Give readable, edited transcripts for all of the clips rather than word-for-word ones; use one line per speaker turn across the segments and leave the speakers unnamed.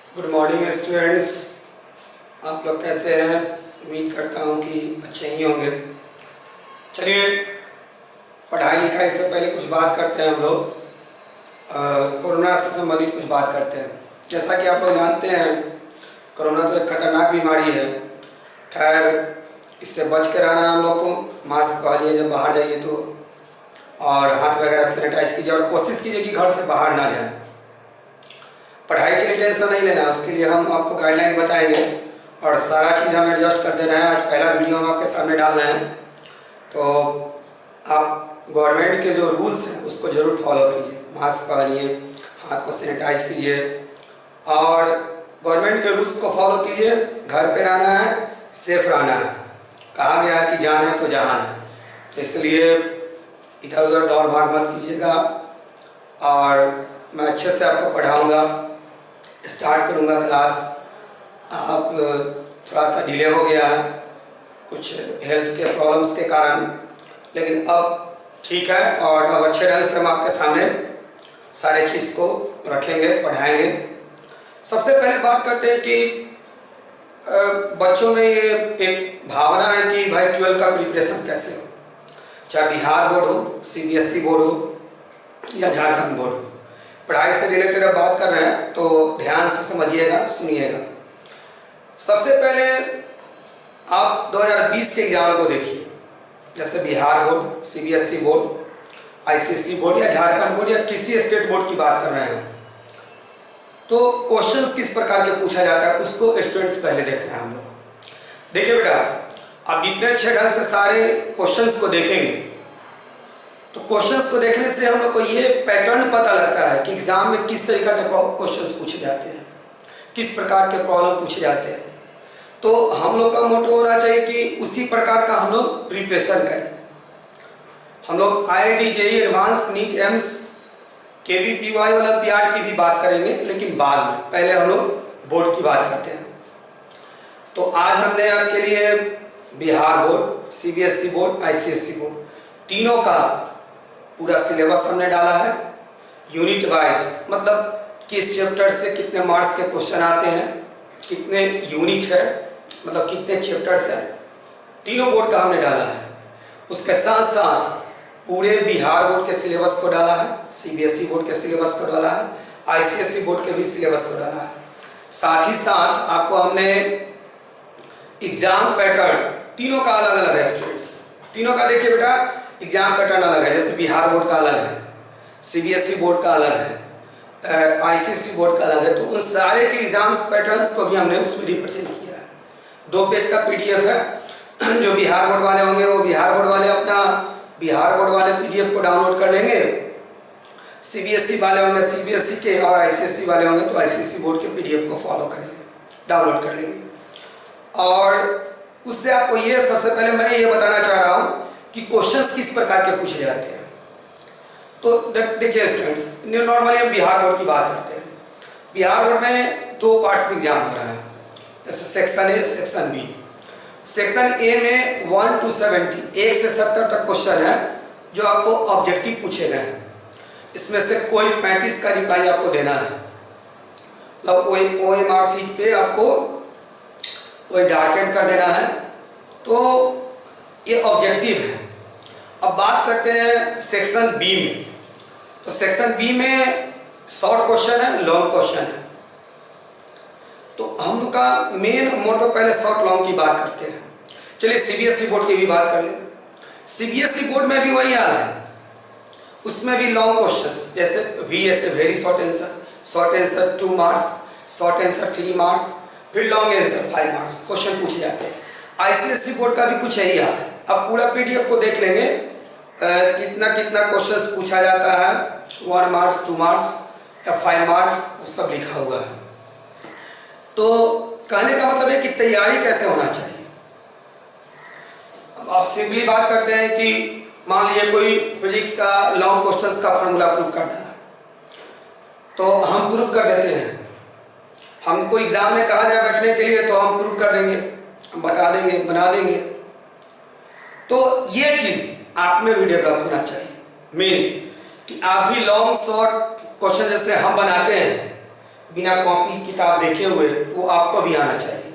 Good morning students. आप लोग कैसे हैं? उम्मीद करता हूँ कि अच्छे ही होंगे। चलिए, पढ़ाई लिखाई से पहले कुछ बात करते हैं। हम लोग कोरोना से संबंधित कुछ बात करते हैं। जैसा कि आप लोग जानते हैं, कोरोना तो एक खतरनाक बीमारी है। खैर, इससे बच के रहना हम लोग को। मास्क पहनिए जब बाहर जाइए तो, और हाथ वगैरह सैनिटाइज कीजिए, और कोशिश कीजिए कि घर से बाहर ना जाएं। पढ़ाई के लिए टेंशन नहीं लेना, उसके लिए हम आपको गाइडलाइन बताएंगे और सारा चीज़ हम एडजस्ट कर दे रहे हैं। आज पहला वीडियो हम आपके सामने डाल रहे हैं, तो आप गवर्नमेंट के जो रूल्स हैं उसको ज़रूर फॉलो कीजिए। मास्क पहनिए, हाथ को सैनिटाइज कीजिए, और गवर्नमेंट के रूल्स को फॉलो कीजिए। घर पे रहना है, सेफ रहना है। कहा गया है कि जान है तो जहान है, तो इसलिए इधर उधर दौड़ भाग मत कीजिएगा। और मैं अच्छे से आपको पढ़ाऊँगा, स्टार्ट करूँगा क्लास। आप थोड़ा सा डिले हो गया है कुछ हेल्थ के प्रॉब्लम्स के कारण, लेकिन अब ठीक है, और अब अच्छे ढंग से हम आपके सामने सारे चीज़ को रखेंगे, पढ़ाएंगे। सबसे पहले बात करते हैं कि बच्चों में ये एक भावना है कि भाई 12 का प्रिपरेशन कैसे हो, चाहे बिहार बोर्ड हो, CBSE बोर्ड हो या झारखंड बोर्ड हो। पढ़ाई से रिलेटेड अब बात कर रहे हैं तो ध्यान से समझिएगा, सुनिएगा। सबसे पहले आप 2020 के एग्जाम को देखिए। जैसे Bihar board, CBSE board, ICSE board या झारखंड बोर्ड या किसी स्टेट बोर्ड की बात कर रहे हैं, तो क्वेश्चंस किस प्रकार के पूछा जाता है उसको स्टूडेंट्स पहले देखना है हम लोग को। देखिए बेटा, आप इतने अच्छे ढंग से सारे क्वेश्चंस को देखेंगे तो क्वेश्चंस को देखने से हम लोग को ये पैटर्न पता लगता है कि एग्जाम में किस तरीके के क्वेश्चंस पूछे जाते हैं, किस प्रकार के प्रॉब्लम पूछे जाते हैं। तो हम लोग का मोटो होना चाहिए कि उसी प्रकार का हम लोग प्रिपरेशन करें। हम लोग IIT, JEE advance, NEET, AIIMS, KVPY olympiad की भी बात करेंगे, लेकिन बाद में। पहले हम लोग बोर्ड की बात करते हैं। तो आज हमने आपके लिए Bihar board, CBSE board, ICSE board, तीनों का पूरा सिलेबस हमने डाला है। यूनिट वाइज, मतलब किस चैप्टर से कितने मार्क्स के क्वेश्चन आते हैं, कितने यूनिट है, मतलब कितने चैप्टर्स हैं, तीनों बोर्ड का हमने डाला है। उसके साथ साथ पूरे बिहार बोर्ड के सिलेबस को डाला है, CBSE बोर्ड के सिलेबस को डाला है, ICSE बोर्ड के भी सिलेबस को डाला है। साथ ही साथ आपको हमने एग्जाम पैटर्न तीनों का अलग अलग है स्टूडेंट्स। तीनों का देखिए बेटा, एग्जाम पैटर्न अलग है। जैसे बिहार बोर्ड का अलग है, CBSE बोर्ड का अलग है, ICSE बोर्ड का अलग है। तो उन सारे के एग्जाम्स पैटर्न्स को भी हमने उसमें रिप्रेजेंट किया है। 2 पेज का PDF है। जो बिहार बोर्ड वाले होंगे वो बिहार बोर्ड वाले अपना बिहार बोर्ड वाले PDF को डाउनलोड कर लेंगे, CBSE वाले होंगे CBSE के, और ICSE वाले होंगे तो ICSE बोर्ड के PDF को फॉलो करेंगे, डाउनलोड कर लेंगे। और उससे आपको ये सबसे पहले मैं ये बताना चाह रहा हूँ कि क्वेश्चंस किस प्रकार के पूछे जाते हैं। तो देखिए स्टूडेंट्स, नॉर्मली हम बिहार बोर्ड की बात करते हैं। बिहार बोर्ड में 2 पार्ट्स में एग्जाम हो रहा है, जैसे section A, section B। Section A में 1 to 70, 1 से 70 तक क्वेश्चन है जो आपको ऑब्जेक्टिव पूछे गए हैं। इसमें से कोई 35 का रिप्लाई आपको देना है, मतलब OMR शीट पे आपको कोई डार्केंड कर देना है। तो ये ऑब्जेक्टिव है। अब बात करते हैं सेक्शन B में। तो सेक्शन B में शॉर्ट क्वेश्चन है, लॉन्ग क्वेश्चन है। तो हम लोग का मेन मोटो पहले शॉर्ट लॉन्ग की बात करते हैं। चलिए CBSE बोर्ड की भी बात कर लें। CBSE बोर्ड में भी वही हाल है, उसमें भी लॉन्ग क्वेश्चंस, जैसे VA से very short answer 2 marks, short answer 3 marks, फिर लॉन्ग आंसर 5 मार्क्स क्वेश्चन पूछे जाते हैं। ICSE बोर्ड का भी कुछ यही हाल है। अब पूरा PDF को देख लेंगे, कितना कितना क्वेश्चंस पूछा जाता है, 1 मार्क्स, 2 मार्क्स या 5 मार्क्स, वो सब लिखा हुआ है। तो कहने का मतलब है कि तैयारी कैसे होना चाहिए। अब आप सिंपली बात करते हैं कि मान लीजिए कोई फिजिक्स का लॉन्ग क्वेश्चंस का फार्मूला प्रूव करना है, तो हम प्रूव कर देते हैं। हमको एग्जाम में कहा जाए बैठने के लिए तो हम प्रूव कर देंगे, हम बता देंगे, बना देंगे। तो ये चीज़ आप में भी डेवलप होना चाहिए। मीन्स कि आप भी लॉन्ग शॉर्ट क्वेश्चन जैसे हम बनाते हैं बिना कॉपी किताब देखे हुए, वो आपको भी आना चाहिए।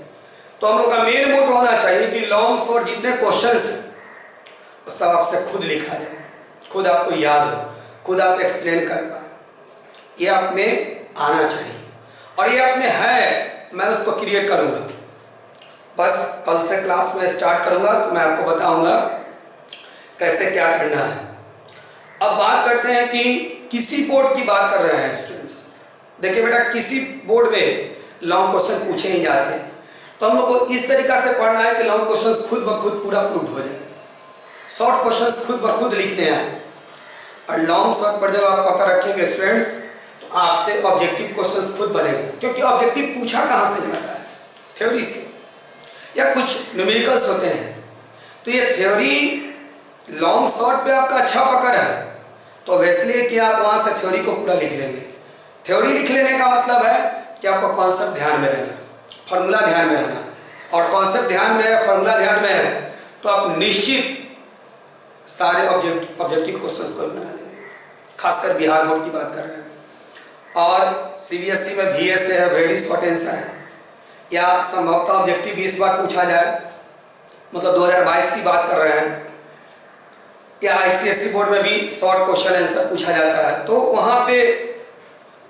तो हम लोग का मेन मोटो होना चाहिए कि लॉन्ग शॉर्ट जितने क्वेश्चंस हैं सब आपसे खुद लिखा जाए, खुद आपको याद हो, खुद आप एक्सप्लेन कर पाए, ये आप में आना चाहिए। और ये आप में है, मैं उसको क्रिएट करूँगा। बस कल से क्लास में स्टार्ट करूँगा तो मैं आपको बताऊँगा कैसे क्या करना है। अब बात करते हैं कि किसी बोर्ड की बात कर रहे हैं स्टूडेंट्स। देखिए बेटा, किसी बोर्ड में लॉन्ग क्वेश्चन पूछे ही जाते हैं, तो हम लोग को इस तरीका से पढ़ना है कि लॉन्ग क्वेश्चंस खुद ब खुद पूरा प्रूव हो जाए, शॉर्ट क्वेश्चंस खुद ब खुद लिखने आए। और लॉन्ग शॉर्ट पर जब आप पकड़ रखेंगे स्टूडेंट्स, तो आपसे ऑब्जेक्टिव क्वेश्चंस खुद बनेंगे, क्योंकि ऑब्जेक्टिव पूछा कहाँ से जाता है, थ्योरी से या कुछ न्यूमेरिकल्स होते हैं। तो ये थ्योरी लॉन्ग शॉर्ट पे आपका अच्छा पकड़ है, तो वैसे कि आप वहाँ से थ्योरी को पूरा लिख लेंगे। थ्योरी लिख लेने का मतलब है कि आपको कॉन्सेप्ट ध्यान में रहना, फॉर्मूला ध्यान में रहना, और कॉन्सेप्ट ध्यान में है, फॉर्मूला ध्यान में है, तो आप निश्चित सारे ऑब्जेक्टिव क्वेश्चंस को बना लेंगे। खासकर बिहार बोर्ड की बात कर रहे हैं, और सीबीएसई में VA से है, वेरी शॉर्ट आंसर है, या संभवतः ऑब्जेक्टिव 20 बार पूछा जाए, मतलब 2022 की बात कर रहे हैं, या ICSE बोर्ड में भी शॉर्ट क्वेश्चन आंसर पूछा जाता है। तो वहाँ पे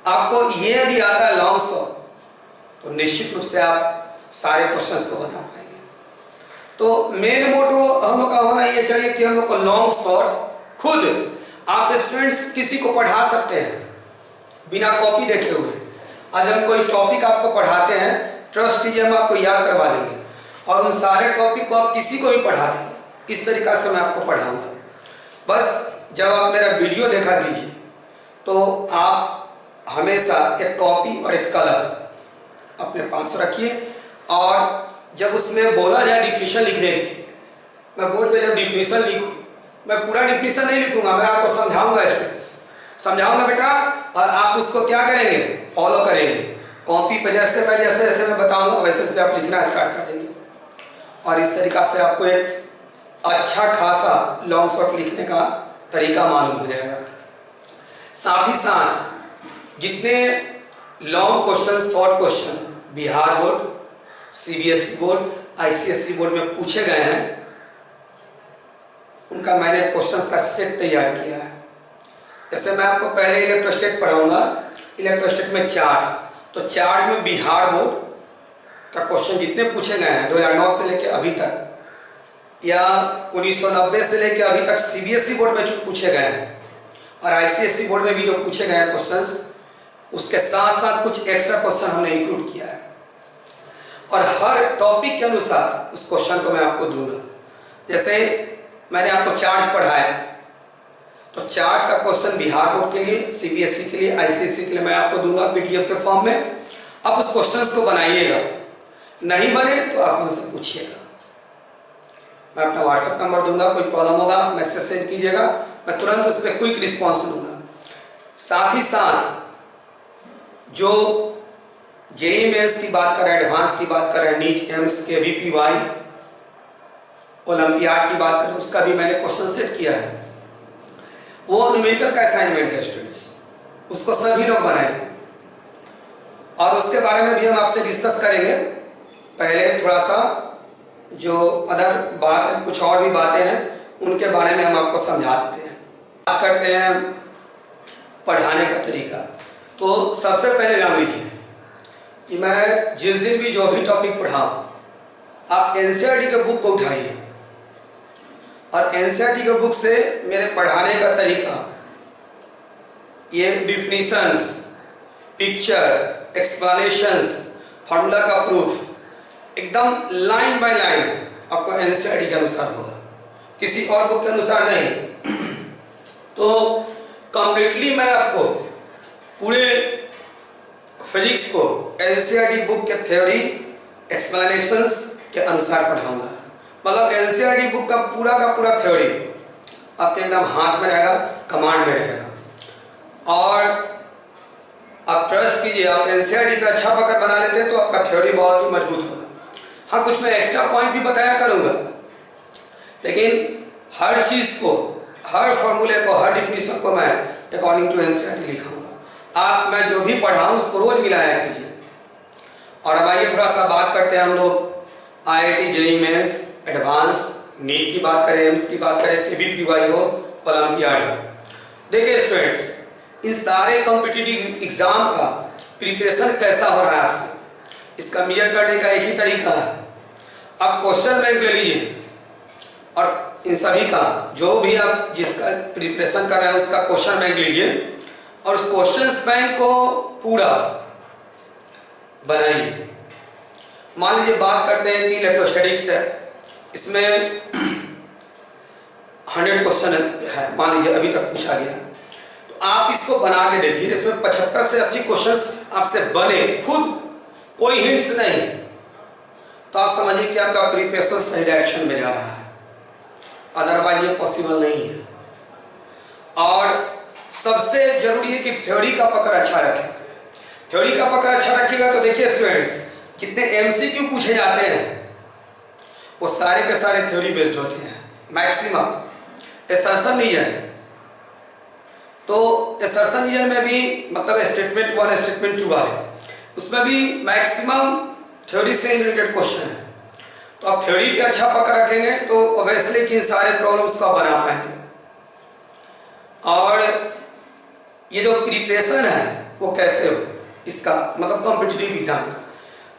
आपको ये यदि आता है लॉन्ग शॉर्ट, तो निश्चित रूप से आप सारे क्वेश्चंस को बना पाएंगे। तो मेन मोटो हम लोग का होना ये चाहिए कि हम लोग को लॉन्ग शॉर्ट खुद आप स्टूडेंट्स किसी को पढ़ा सकते हैं बिना कॉपी देखे हुए। आज हम कोई टॉपिक आपको पढ़ाते हैं, ट्रस्ट कीजिए हम आपको याद करवा देंगे, और उन सारे टॉपिक को आप किसी को भी पढ़ा देंगे। इस तरीका से मैं आपको पढ़ाऊँगा। बस जब आप मेरा वीडियो देखा कीजिए, तो आप हमेशा एक कॉपी और एक कलम अपने पास रखिए, और जब उसमें बोला जाए डिफिनीशन लिखने के लिए, मैं बोर्ड पे जब डिफिनीशन लिखूँ, मैं पूरा डिफिनीशन नहीं लिखूंगा, मैं आपको समझाऊंगा स्टूडेंट्स, समझाऊंगा बेटा, और आप उसको क्या करेंगे, फॉलो करेंगे। कॉपी पे जैसे मैं बताऊंगा वैसे से आप लिखना स्टार्ट कर देंगे, और इस तरीका से आपको एक अच्छा खासा लॉन्ग शॉर्ट लिखने का तरीका मालूम हो जाएगा। साथ ही साथ जितने long question, short question Bihar board, CBSE board, ICSE board में पूछे गए हैं, उनका मैंने क्वेश्चंस का सेट तैयार किया है। जैसे मैं आपको पहले इलेक्ट्रोस्टैट पढ़ाऊंगा, इलेक्ट्रोस्टैट में चार्ज, तो चार्ज में बिहार बोर्ड का क्वेश्चन जितने पूछे गए हैं 2009 से लेकर अभी तक, या 1990 से लेकर अभी तक CBSE बोर्ड में जो पूछे गए हैं, और ICSE बोर्ड में भी जो पूछे गए हैं क्वेश्चंस, उसके साथ साथ कुछ एक्स्ट्रा क्वेश्चन हमने इंक्लूड किया है, और हर टॉपिक के अनुसार उस क्वेश्चन को मैं आपको दूंगा। जैसे मैंने आपको चार्ज पढ़ाया, तो चार्ज का क्वेश्चन बिहार बोर्ड के लिए, CBSE के लिए, ICSE के लिए मैं आपको दूंगा PDF के फॉर्म में। आप उस क्वेश्चंस को बनाइएगा, नहीं बने तो आप हमसे पूछिएगा, मैं अपना WhatsApp नंबर दूंगा, कोई प्रॉब्लम होगा मैसेज सेंड कीजिएगा, मैं तुरंत उस पर क्विक रिस्पॉन्स दूंगा। साथ ही साथ जो JEE मेंस की बात कर रहे हैं, एडवांस की बात कर रहे हैं, नीट, एम्स, KVPY, ओलंपियाड की बात करें, उसका भी मैंने क्वेश्चन सेट किया है। वो न्यूमेरिकल का असाइनमेंट है स्टूडेंट्स, उसको सभी लोग बनाएंगे, और उसके बारे में भी हम आपसे डिस्कस करेंगे। पहले थोड़ा सा जो अदर बात है, कुछ और भी बातें हैं, उनके बारे में हम आपको समझा देते हैं। बात करते हैं पढ़ाने का तरीका। तो सबसे पहले जान लीजिए कि मैं जिस दिन भी जो भी टॉपिक पढ़ाऊँ, आप NCERT के बुक को उठाइए, और NCERT के बुक से मेरे पढ़ाने का तरीका, ये डिफिनीशंस, पिक्चर, एक्सप्लेनेशंस, फार्मूला का प्रूफ, एकदम लाइन बाय लाइन आपको NCERT के अनुसार होगा, किसी और बुक के अनुसार नहीं। तो कंप्लीटली मैं आपको पूरे फिजिक्स को NCERT बुक के थ्योरी, एक्सप्लेनेशंस के अनुसार पढ़ाऊंगा। मतलब NCERT बुक का पूरा थ्योरी आपके एकदम हाथ में रहेगा, कमांड में रहेगा, और आप ट्रस्ट कीजिए, आप NCERT पे अच्छा पकड़ बना लेते हैं तो आपका थ्योरी बहुत ही मजबूत होगा। हाँ, कुछ मैं एक्स्ट्रा पॉइंट भी बताया करूँगा, लेकिन हर चीज़ को, हर फॉर्मूले को, हर डिफिनीशन को मैं अकॉर्डिंग टू NCERT लिखाऊंगा। आप मैं जो भी पढ़ाऊँ उसको रोज मिलाया कीजिए। और अब आइए थोड़ा सा बात करते हैं हम लोग IIT JEE mains advance, NEET की बात करें, एम्स की बात करें, KVPY हो, ओलंपियाड हो। देखिए स्टूडेंट्स, इन सारे कॉम्पिटिटिव एग्जाम का प्रिपरेशन कैसा हो रहा है आपसे, इसका मेजर करने का एक ही तरीका है। आप क्वेश्चन बैंक ले लीजिए और इन सभी का जो भी आप जिसका प्रिपरेशन कर रहे हैं उसका क्वेश्चन बैंक लीजिए और उस क्वेश्चन बैंक को पूरा बनाइए। मान लीजिए बात करते हैं कि इलेक्ट्रोस्टैटिक्स है, इसमें 100 क्वेश्चन है, मान लीजिए अभी तक पूछा गया है, तो आप इसको बना के देखिए। इसमें 75 से 80 क्वेश्चंस आपसे बने खुद, कोई हिंट्स नहीं, तो आप समझिए कि आपका प्रिपरेशन सही डायरेक्शन में जा रहा है। अदरवाइज ये पॉसिबल नहीं है। और सबसे जरूरी है कि थ्योरी का पकड़ अच्छा रखें। थ्योरी का पकड़ अच्छा रखिएगा तो देखिए स्टूडेंट्स, कितने MCQ पूछे जाते हैं वो सारे के सारे थ्योरी बेस्ड होते हैं मैक्सिमम। एसर्शन रीजन, तो एसर्शन रीजन में भी मतलब स्टेटमेंट 1 स्टेटमेंट 2 वाले, उसमें भी मैक्सिमम थ्योरी से रिलेटेड क्वेश्चन है। तो आप थ्योरी पे अच्छा पकड़ रखेंगे तो ऑब्वियसली कि सारे प्रॉब्लम्स को बना पाएंगे। और ये जो प्रिपरेशन है वो कैसे हो इसका मतलब कॉम्पिटिटिव एग्जाम का,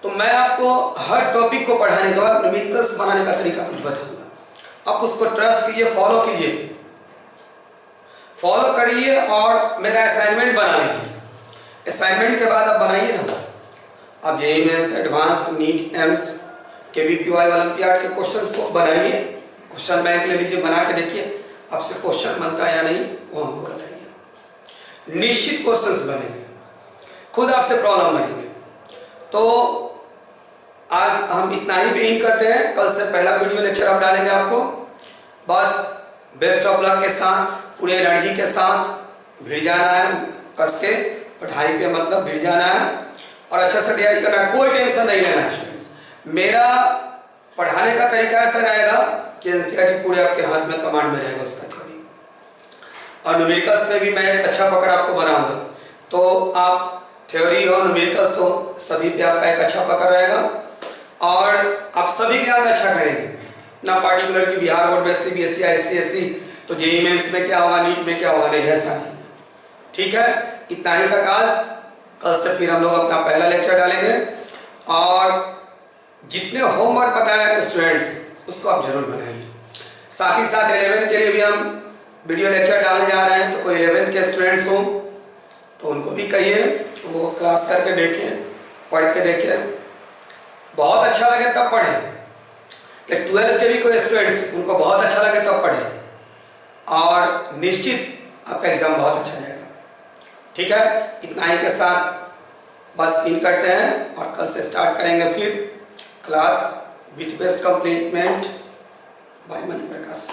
तो मैं आपको हर टॉपिक को पढ़ाने के बाद न्यूमेरिकल्स बनाने का तरीका कुछ बताऊंगा। आप उसको ट्रस्ट कीजिए, फॉलो कीजिए, फॉलो करिए और मेरा असाइनमेंट बना लीजिए। असाइनमेंट के बाद आप बनाइए ना, आप JEE mains advance, NEET, AIIMS, KVPY olympiad के क्वेश्चंस को बनाइए, क्वेश्चन बैंक ले लीजिए, बना के देखिए आपसे क्वेश्चन बनता है या नहीं वो हमको बताइए। निश्चित क्वेश्चंस बनेंगे, खुद आपसे प्रॉब्लम बनेंगे। तो आज हम इतना ही बेइंग करते हैं, कल से पहला वीडियो लेक्चर हम डालेंगे आपको। बस बेस्ट ऑफ लक के साथ, पूरे एनर्जी के साथ भिड़ जाना है, कस के पढ़ाई पे मतलब भिड़ जाना है और अच्छा से तैयारी करना है। कोई टेंशन नहीं लेना है स्टूडेंट्स। मेरा पढ़ाने का तरीका ऐसा रहेगा कि NCERT पूरे आपके हाथ में, कमांड में रहेगा उसका थ्योरी, और न्यूमेरिकल्स में भी मैं एक अच्छा पकड़ आपको बनाऊंगा। तो आप थ्योरी हो, न्यूमेरिकल्स हो, सभी पे आपका एक अच्छा पकड़ रहेगा और आप सभी एग्जाम में अच्छा करेंगे ना। पार्टिकुलर कि बिहार बोर्ड में CBSE ICSE तो JEE मेंस में क्या होगा, नीट में क्या होगा, नहीं, ऐसा नहीं है। ठीक है, इतना ही तक आज। कल से फिर हम लोग अपना पहला लेक्चर डालेंगे और जितने होमवर्क बताए स्टूडेंट्स उसको आप जरूर बनाइए। साथ ही साथ 11th के लिए भी हम वीडियो लेक्चर डालने जा रहे हैं, तो कोई 11th के स्टूडेंट्स हो तो उनको भी कहिए वो क्लास करके देखें, पढ़ के देखें, बहुत अच्छा लगे तब पढ़ें। कि 12th के भी कोई स्टूडेंट्स उनको बहुत अच्छा लगे तब पढ़ें और निश्चित आपका एग्जाम बहुत अच्छा जाएगा। ठीक है, इतना ही के साथ बस इन करते हैं और कल से स्टार्ट करेंगे फिर class with best compliment by Mani Prakash.